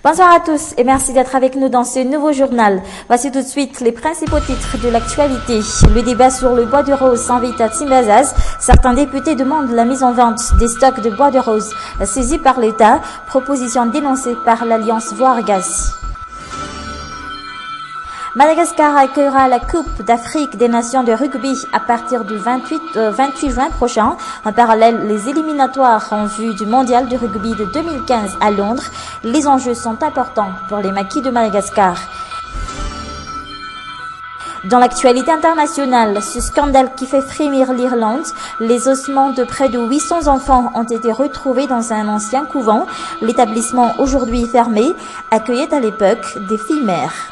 Bonsoir à tous et merci d'être avec nous dans ce nouveau journal. Voici tout de suite les principaux titres de l'actualité. Le débat sur le bois de rose s'invite à Timbazaz. Certains députés demandent la mise en vente des stocks de bois de rose saisis par l'État. Proposition dénoncée par l'Alliance Voargas. Madagascar accueillera la Coupe d'Afrique des Nations de rugby à partir du 28 juin prochain. En parallèle, les éliminatoires en vue du mondial de rugby de 2015 à Londres. Les enjeux sont importants pour les maquis de Madagascar. Dans l'actualité internationale, ce scandale qui fait frémir l'Irlande, les ossements de près de 800 enfants ont été retrouvés dans un ancien couvent. L'établissement aujourd'hui fermé accueillait à l'époque des filles mères.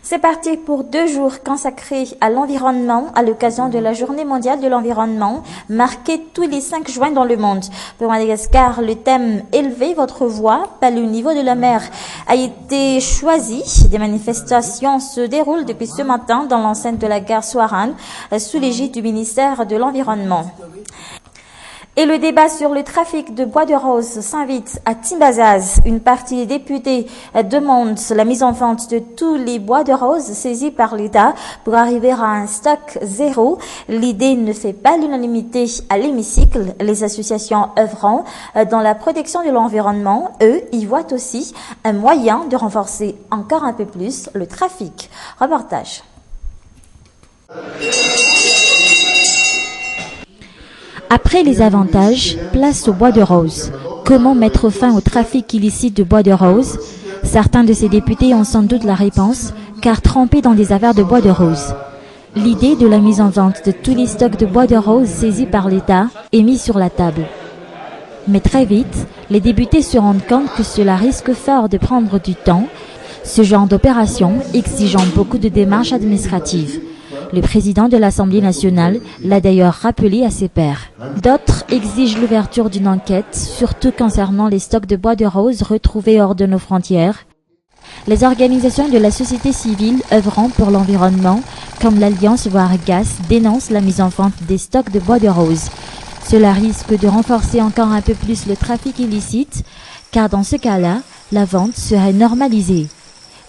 C'est parti pour 2 jours consacrés à l'environnement à l'occasion de la Journée mondiale de l'environnement, marquée tous les 5 juin dans le monde. Pour Madagascar, le thème « Élevez votre voix, pas le niveau de la mer » a été choisi. Des manifestations se déroulent depuis ce matin dans l'enceinte de la gare Soarane, sous l'égide du ministère de l'Environnement. Et le débat sur le trafic de bois de rose s'invite à Timbazaz. Une partie des députés demande la mise en vente de tous les bois de rose saisis par l'État pour arriver à un stock zéro. L'idée ne fait pas l'unanimité à l'hémicycle. Les associations œuvrant dans la protection de l'environnement, eux, y voient aussi un moyen de renforcer encore un peu plus le trafic. Reportage. Après les avantages, place au bois de rose. Comment mettre fin au trafic illicite de bois de rose? Certains de ces députés ont sans doute la réponse, car trempés dans des affaires de bois de rose. L'idée de la mise en vente de tous les stocks de bois de rose saisis par l'État est mise sur la table. Mais très vite, les députés se rendent compte que cela risque fort de prendre du temps, ce genre d'opération exigeant beaucoup de démarches administratives. Le président de l'Assemblée nationale l'a d'ailleurs rappelé à ses pairs. D'autres exigent l'ouverture d'une enquête, surtout concernant les stocks de bois de rose retrouvés hors de nos frontières. Les organisations de la société civile œuvrant pour l'environnement, comme l'Alliance Voargas, dénoncent la mise en vente des stocks de bois de rose. Cela risque de renforcer encore un peu plus le trafic illicite, car dans ce cas-là, la vente serait normalisée.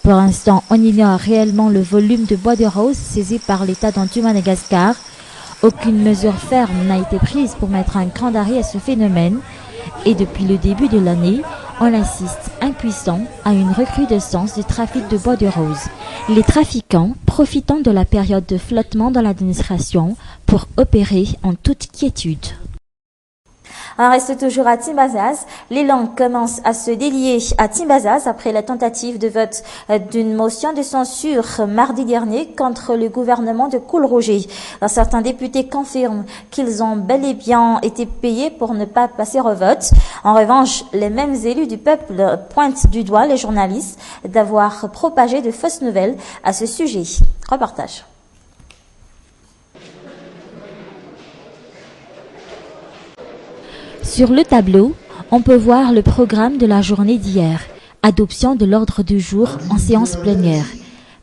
Pour l'instant, on ignore réellement le volume de bois de rose saisi par l'État dans tout Madagascar. Aucune mesure ferme n'a été prise pour mettre un cran d'arrêt à ce phénomène. Et depuis le début de l'année, on assiste impuissant à une recrudescence du trafic de bois de rose. Les trafiquants profitant de la période de flottement dans l'administration pour opérer en toute quiétude. On reste toujours à Timbazaz. Les langues commencent à se délier à Timbazaz après la tentative de vote d'une motion de censure mardi dernier contre le gouvernement de Koul-Roger. Certains députés confirment qu'ils ont bel et bien été payés pour ne pas passer au vote. En revanche, les mêmes élus du peuple pointent du doigt les journalistes d'avoir propagé de fausses nouvelles à ce sujet. Reportage. Sur le tableau, on peut voir le programme de la journée d'hier, adoption de l'ordre du jour en séance plénière.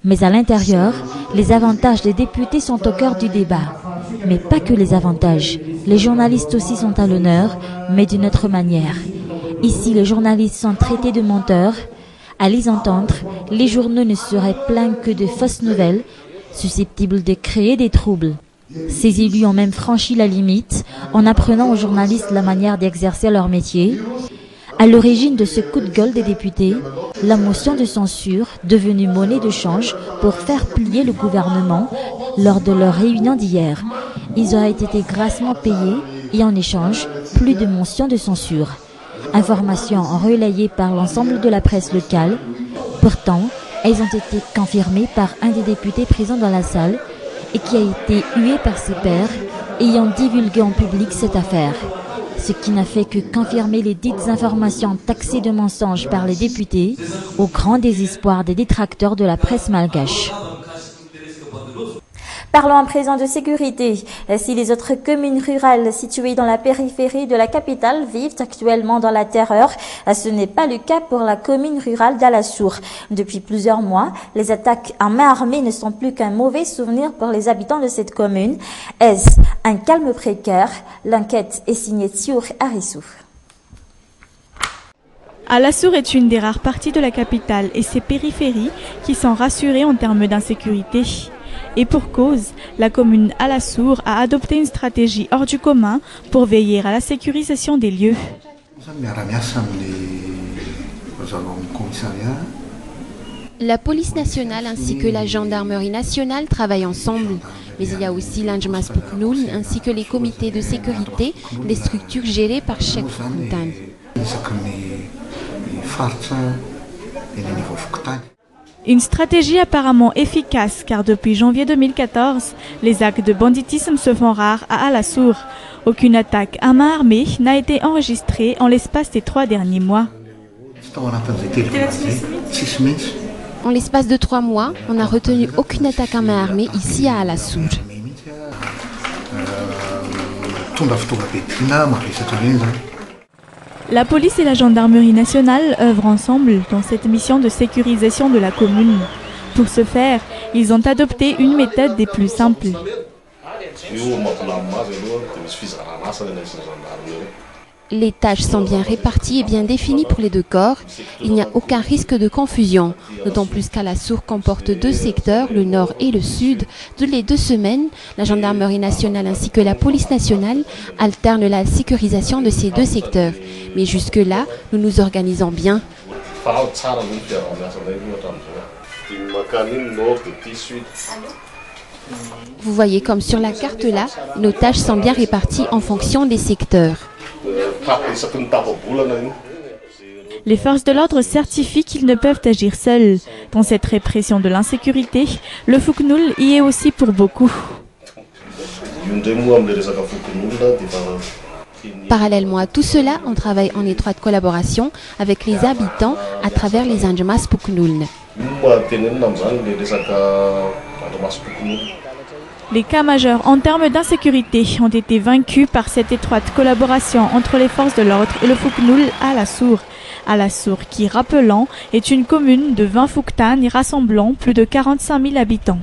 Mais à l'intérieur, les avantages des députés sont au cœur du débat. Mais pas que les avantages. Les journalistes aussi sont à l'honneur, mais d'une autre manière. Ici, les journalistes sont traités de menteurs. À les entendre, les journaux ne seraient pleins que de fausses nouvelles, susceptibles de créer des troubles. Ces élus ont même franchi la limite en apprenant aux journalistes la manière d'exercer leur métier. À l'origine de ce coup de gueule des députés, la motion de censure, devenue monnaie de change pour faire plier le gouvernement lors de leur réunion d'hier. Ils auraient été grassement payés et en échange, plus de motions de censure. Informations relayées par l'ensemble de la presse locale. Pourtant, elles ont été confirmées par un des députés présents dans la salle et qui a été hué par ses pairs ayant divulgué en public cette affaire. Ce qui n'a fait que confirmer les dites informations taxées de mensonges par les députés au grand désespoir des détracteurs de la presse malgache. Parlons à présent de sécurité. Si les autres communes rurales situées dans la périphérie de la capitale vivent actuellement dans la terreur, ce n'est pas le cas pour la commune rurale d'Alassour. Depuis plusieurs mois, les attaques à main armée ne sont plus qu'un mauvais souvenir pour les habitants de cette commune. Est-ce un calme précaire? L'enquête est signée Thiour Arissou. Alassour est une des rares parties de la capitale et ses périphéries qui sont rassurées en termes d'insécurité. Et pour cause, la commune Alassour a adopté une stratégie hors du commun pour veiller à la sécurisation des lieux. La police nationale ainsi que la gendarmerie nationale travaillent ensemble. Mais il y a aussi l'Anjmas Puknul ainsi que les comités de sécurité des structures gérées par chaque Fuknul. Une stratégie apparemment efficace car depuis janvier 2014, les actes de banditisme se font rares à Alassour. Aucune attaque à main armée n'a été enregistrée en l'espace des 3 derniers mois. En l'espace de 3 mois, on n'a retenu aucune attaque à main armée ici à Alassour. La police et la gendarmerie nationale œuvrent ensemble dans cette mission de sécurisation de la commune. Pour ce faire, ils ont adopté une méthode des plus simples. Les tâches sont bien réparties et bien définies pour les 2 corps. Il n'y a aucun risque de confusion, d'autant plus qu'Alassour comporte 2 secteurs, le nord et le sud. Toutes les 2 semaines, la gendarmerie nationale ainsi que la police nationale alternent la sécurisation de ces 2 secteurs. Mais jusque-là, nous nous organisons bien. Vous voyez comme sur la carte là, nos tâches sont bien réparties en fonction des secteurs. Les forces de l'ordre certifient qu'ils ne peuvent agir seuls. Dans cette répression de l'insécurité, le Fuknul y est aussi pour beaucoup. Parallèlement à tout cela, on travaille en étroite collaboration avec les habitants à travers les Anjmas Puknul. Les cas majeurs en termes d'insécurité ont été vaincus par cette étroite collaboration entre les forces de l'ordre et le Fuknul à Alassour. Alassour qui, rappelant, est une commune de 20 Fuktan y rassemblant plus de 45 000 habitants.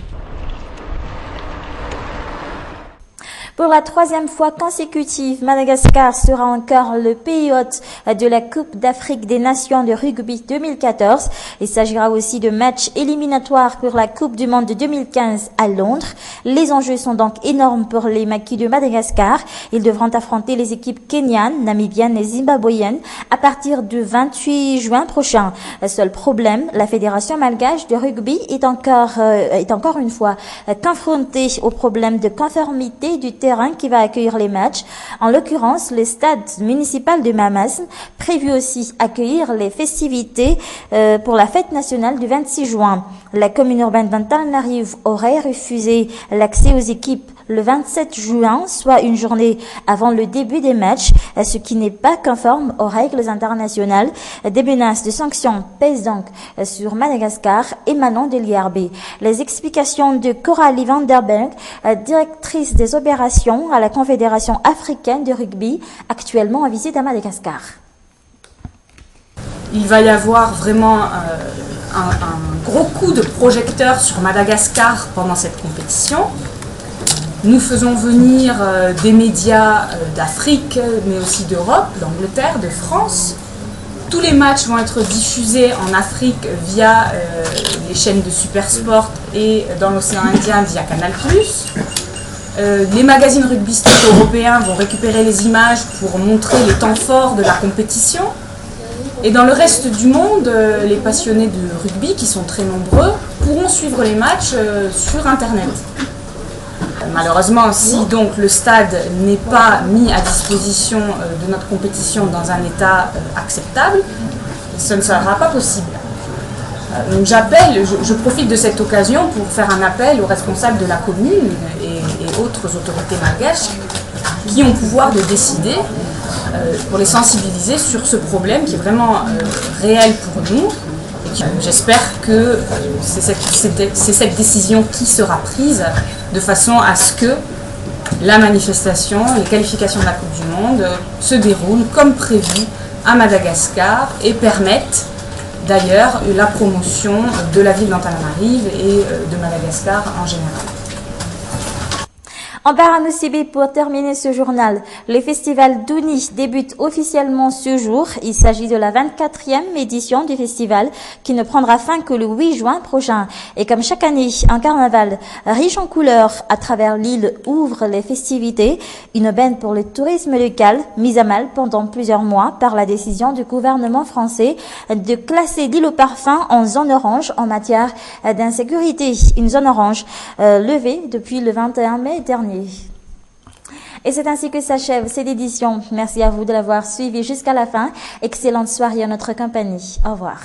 Pour la 3e fois consécutive, Madagascar sera encore le pays hôte de la Coupe d'Afrique des Nations de rugby 2014. Il s'agira aussi de matchs éliminatoires pour la Coupe du Monde de 2015 à Londres. Les enjeux sont donc énormes pour les maquis de Madagascar. Ils devront affronter les équipes kenyanes, namibiennes et zimbabwéennes à partir du 28 juin prochain. Seul problème, la Fédération malgache de rugby est encore une fois confrontée au problème de conformité du terrain qui va accueillir les matchs. En l'occurrence, le stade municipal de Mamasne, prévu aussi accueillir les festivités pour la fête nationale du 26 juin. La commune urbaine d'Antananarivo aurait refusé l'accès aux équipes le 27 juin, soit une journée avant le début des matchs, ce qui n'est pas conforme aux règles internationales. Des menaces de sanctions pèsent donc sur Madagascar émanant de l'IRB. Les explications de Coralie van der Berg, directrice des opérations à la Confédération africaine de rugby, actuellement en visite à Madagascar. Il va y avoir vraiment un gros coup de projecteur sur Madagascar pendant cette compétition. Nous faisons venir des médias d'Afrique, mais aussi d'Europe, d'Angleterre, de France. Tous les matchs vont être diffusés en Afrique via les chaînes de Supersport et dans l'océan Indien via Canal+. Les magazines rugbystes européens vont récupérer les images pour montrer les temps forts de la compétition. Et dans le reste du monde, les passionnés de rugby, qui sont très nombreux, pourront suivre les matchs sur Internet. Malheureusement, si donc le stade n'est pas mis à disposition de notre compétition dans un état acceptable, ce ne sera pas possible. Donc je profite de cette occasion pour faire un appel aux responsables de la commune et autres autorités malgaches qui ont pouvoir de décider pour les sensibiliser sur ce problème qui est vraiment réel pour nous J'espère que c'est cette décision qui sera prise de façon à ce que la manifestation, les qualifications de la Coupe du Monde se déroulent comme prévu à Madagascar et permettent d'ailleurs la promotion de la ville d'Antananarive et de Madagascar en général. En Baranoussibé, pour terminer ce journal, le festival d'Ouni débute officiellement ce jour. Il s'agit de la 24e édition du festival qui ne prendra fin que le 8 juin prochain. Et comme chaque année, un carnaval riche en couleurs à travers l'île ouvre les festivités. Une aubaine pour le tourisme local, mise à mal pendant plusieurs mois par la décision du gouvernement français de classer l'île au parfum en zone orange en matière d'insécurité. Une zone orange levée depuis le 21 mai dernier. Et c'est ainsi que s'achève cette édition. Merci à vous de l'avoir suivi jusqu'à la fin. Excellente soirée en notre compagnie. Au revoir.